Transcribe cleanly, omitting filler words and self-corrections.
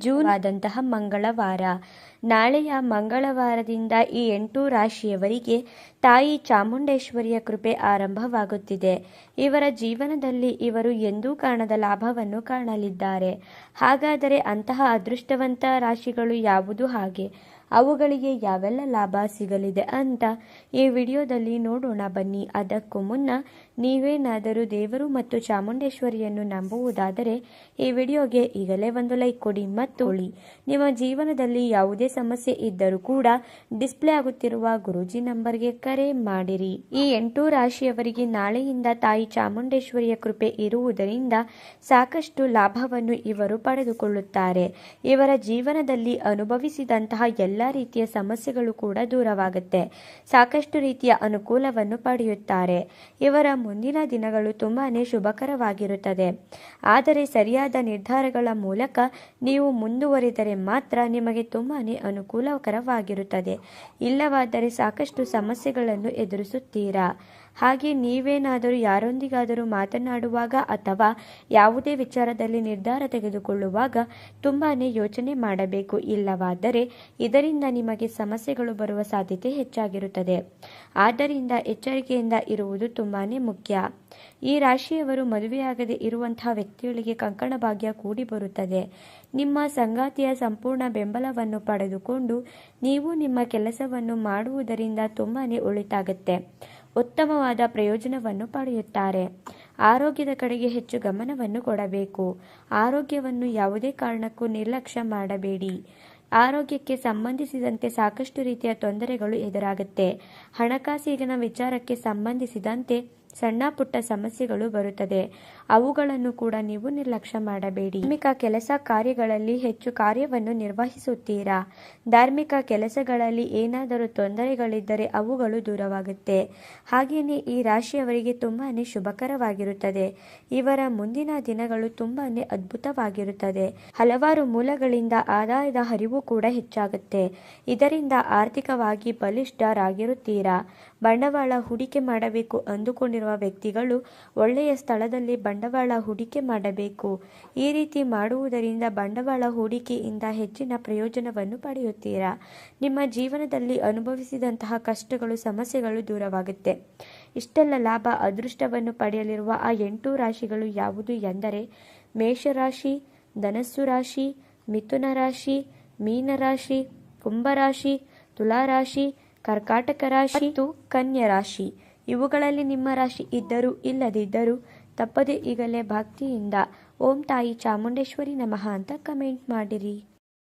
June ಆದಂತಹ ಮಂಗಳವಾರ. ನಾಳೆಯ ಮಂಗಳವಾರದಿಂದ ಈ 8 ರಾಶಿಯವರಿಗೆ ತಾಯಿ ಚಾಮುಂಡೇಶ್ವರಿಯ ಕೃಪೆ ಆರಂಭವಾಗುತ್ತಿದೆ. ಇವರ ಜೀವನದಲ್ಲಿ ಇವರು ಎಂದೂ ಕಾಣದ ಲಾಭವನ್ನು ಕಾಣಲಿದ್ದಾರೆ. ಹಾಗಾದರೆ ಅಂತಹ ಅದೃಷ್ಟವಂತ ರಾಶಿಗಳು ಯಾವುದು, ಹಾಗೆ ಅವುಗಳಿಗೆ ಯಾವೆಲ್ಲ ಲಾಭ ಸಿಗಲಿದೆ ಅಂತ ಈ ವಿಡಿಯೋದಲ್ಲಿ ನೋಡೋಣ ಬನ್ನಿ. ಅದಕ್ಕೂ ಮುನ್ನ ನೀವೇನಾದರೂ ದೇವರು ಮತ್ತು ಚಾಮುಂಡೇಶ್ವರಿಯನ್ನು ನಂಬುವುದಾದರೆ ಈ ವಿಡಿಯೋಗೆ ಈಗಲೇ ಒಂದು ಲೈಕ್ ಕೊಡಿ ಮತ್ತು ನಿಮ್ಮ ಜೀವನದಲ್ಲಿ ಯಾವುದೇ ಸಮಸ್ಯೆ ಇದ್ದರೂ ಕೂಡ ಡಿಸ್ಪ್ಲೇ ಆಗುತ್ತಿರುವ ಗುರೂಜಿ ನಂಬರ್ಗೆ ಕರೆ ಮಾಡಿರಿ. ಈ 8 ರಾಶಿಯವರಿಗೆ ನಾಳೆಯಿಂದ ತಾಯಿ ಚಾಮುಂಡೇಶ್ವರಿಯ ಕೃಪೆ ಇರುವುದರಿಂದ ಸಾಕಷ್ಟು ಲಾಭವನ್ನು ಇವರು ಪಡೆದುಕೊಳ್ಳುತ್ತಾರೆ. ಇವರ ಜೀವನದಲ್ಲಿ ಅನುಭವಿಸಿದಂತಹ ಎಲ್ಲ ರೀತಿಯ ಸಮಸ್ಯೆಗಳು ಕೂಡ ದೂರವಾಗುತ್ತೆ. ಸಾಕಷ್ಟು ರೀತಿಯ ಅನುಕೂಲವನ್ನು ಪಡೆಯುತ್ತಾರೆ. ಇವರ ಮುಂದಿನ ದಿನಗಳು ತುಂಬಾನೇ ಶುಭಕರವಾಗಿರುತ್ತದೆ. ಆದರೆ ಸರಿಯಾದ ನಿರ್ಧಾರಗಳ ಮೂಲಕ ನೀವು ಮುಂದುವರಿದರೆ ಮಾತ್ರ ನಿಮಗೆ ತುಂಬಾನೇ ಅನುಕೂಲಕರವಾಗಿರುತ್ತದೆ. ಇಲ್ಲವಾದರೆ ಸಾಕಷ್ಟು ಸಮಸ್ಯೆಗಳನ್ನು ಎದುರಿಸುತ್ತೀರಾ. ಹಾಗೆ ನೀವೇನಾದರೂ ಯಾರೊಂದಿಗಾದರೂ ಮಾತನಾಡುವಾಗ ಅಥವಾ ಯಾವುದೇ ವಿಚಾರದಲ್ಲಿ ನಿರ್ಧಾರ ತೆಗೆದುಕೊಳ್ಳುವಾಗ ತುಂಬಾನೇ ಯೋಚನೆ ಮಾಡಬೇಕು. ಇಲ್ಲವಾದರೆ ಇದರಿಂದ ನಿಮಗೆ ಸಮಸ್ಯೆಗಳು ಬರುವ ಸಾಧ್ಯತೆ ಹೆಚ್ಚಾಗಿರುತ್ತದೆ. ಆದ್ದರಿಂದ ಎಚ್ಚರಿಕೆಯಿಂದ ಇರುವುದು ತುಂಬಾನೇ ಮುಖ್ಯ. ಈ ರಾಶಿಯವರು ಮದುವೆಯಾಗದೆ ಇರುವಂತಹ ವ್ಯಕ್ತಿಗಳಿಗೆ ಕಂಕಣ ಭಾಗ್ಯ ಕೂಡಿ ಬರುತ್ತದೆ. ನಿಮ್ಮ ಸಂಗಾತಿಯ ಸಂಪೂರ್ಣ ಬೆಂಬಲವನ್ನು ಪಡೆದುಕೊಂಡು ನೀವು ನಿಮ್ಮ ಕೆಲಸವನ್ನು ಮಾಡುವುದರಿಂದ ತುಂಬಾನೇ ಒಳಿತಾಗುತ್ತೆ. ಉತ್ತಮವಾದ ಪ್ರಯೋಜನವನ್ನು ಪಡೆಯುತ್ತಾರೆ. ಆರೋಗ್ಯದ ಕಡೆಗೆ ಹೆಚ್ಚು ಗಮನವನ್ನು ಕೊಡಬೇಕು. ಆರೋಗ್ಯವನ್ನು ಯಾವುದೇ ಕಾರಣಕ್ಕೂ ನಿರ್ಲಕ್ಷ್ಯ ಮಾಡಬೇಡಿ. ಆರೋಗ್ಯಕ್ಕೆ ಸಂಬಂಧಿಸಿದಂತೆ ಸಾಕಷ್ಟು ರೀತಿಯ ತೊಂದರೆಗಳು ಎದುರಾಗುತ್ತೆ. ಹಣಕಾಸಿನ ವಿಚಾರಕ್ಕೆ ಸಂಬಂಧಿಸಿದಂತೆ ಸಣ್ಣ ಪುಟ್ಟ ಸಮಸ್ಯೆಗಳು ಬರುತ್ತದೆ. ಅವುಗಳನ್ನು ಕೂಡ ನೀವು ನಿರ್ಲಕ್ಷ್ಯ ಮಾಡಬೇಡಿ. ಧಾರ್ಮಿಕ ಕೆಲಸ ಕಾರ್ಯಗಳಲ್ಲಿ ಹೆಚ್ಚು ಕಾರ್ಯವನ್ನು ನಿರ್ವಹಿಸುತ್ತೀರಾ. ಧಾರ್ಮಿಕ ಕೆಲಸಗಳಲ್ಲಿ ಏನಾದರೂ ತೊಂದರೆಗಳಿದ್ದರೆ ಅವುಗಳು ದೂರವಾಗುತ್ತೆ. ಹಾಗೆಯೇ ಈ ರಾಶಿಯವರಿಗೆ ತುಂಬಾನೇ ಶುಭಕರವಾಗಿರುತ್ತದೆ. ಇವರ ಮುಂದಿನ ದಿನಗಳು ತುಂಬಾನೇ ಅದ್ಭುತವಾಗಿರುತ್ತದೆ. ಹಲವಾರು ಮೂಲಗಳಿಂದ ಆದಾಯದ ಹರಿವು ಕೂಡ ಹೆಚ್ಚಾಗುತ್ತೆ. ಇದರಿಂದ ಆರ್ಥಿಕವಾಗಿ ಬಲಿಷ್ಠರಾಗಿರುತ್ತೀರಾ. ಬಂಡವಾಳ ಹೂಡಿಕೆ ಮಾಡಬೇಕು ಅಂದುಕೊಂಡಿರುವ ವ್ಯಕ್ತಿಗಳು ಒಳ್ಳೆಯ ಸ್ಥಳದಲ್ಲಿ ಬಂಡವಾಳ ಹೂಡಿಕೆ ಮಾಡಬೇಕು. ಈ ರೀತಿ ಮಾಡುವುದರಿಂದ ಬಂಡವಾಳ ಹೂಡಿಕೆಯಿಂದ ಹೆಚ್ಚಿನ ಪ್ರಯೋಜನವನ್ನು ಪಡೆಯುತ್ತೀರಾ. ನಿಮ್ಮ ಜೀವನದಲ್ಲಿ ಅನುಭವಿಸಿದಂತಹ ಕಷ್ಟಗಳು, ಸಮಸ್ಯೆಗಳು ದೂರವಾಗುತ್ತೆ. ಇಷ್ಟೆಲ್ಲ ಲಾಭ, ಅದೃಷ್ಟವನ್ನು ಪಡೆಯಲಿರುವ ಆ 8 ರಾಶಿಗಳು ಯಾವುದು ಎಂದರೆ ಮೇಷರಾಶಿ, ಧನಸ್ಸು ರಾಶಿ, ಮಿಥುನ ರಾಶಿ, ಮೀನರಾಶಿ, ಕುಂಭರಾಶಿ, ತುಲಾರಾಶಿ, ಕರ್ಕಾಟಕ ರಾಶಿ ಮತ್ತು ಕನ್ಯಾ ರಾಶಿ. ಇವುಗಳಲ್ಲಿ ನಿಮ್ಮ ರಾಶಿ ಇದ್ದರೂ ಇಲ್ಲದಿದ್ದರೂ ತಪ್ಪದೆ ಈಗಲೇ ಭಕ್ತಿಯಿಂದ ಓಂ ತಾಯಿ ಚಾಮುಂಡೇಶ್ವರಿ ನಮಃ ಅಂತ ಕಮೆಂಟ್ ಮಾಡಿರಿ.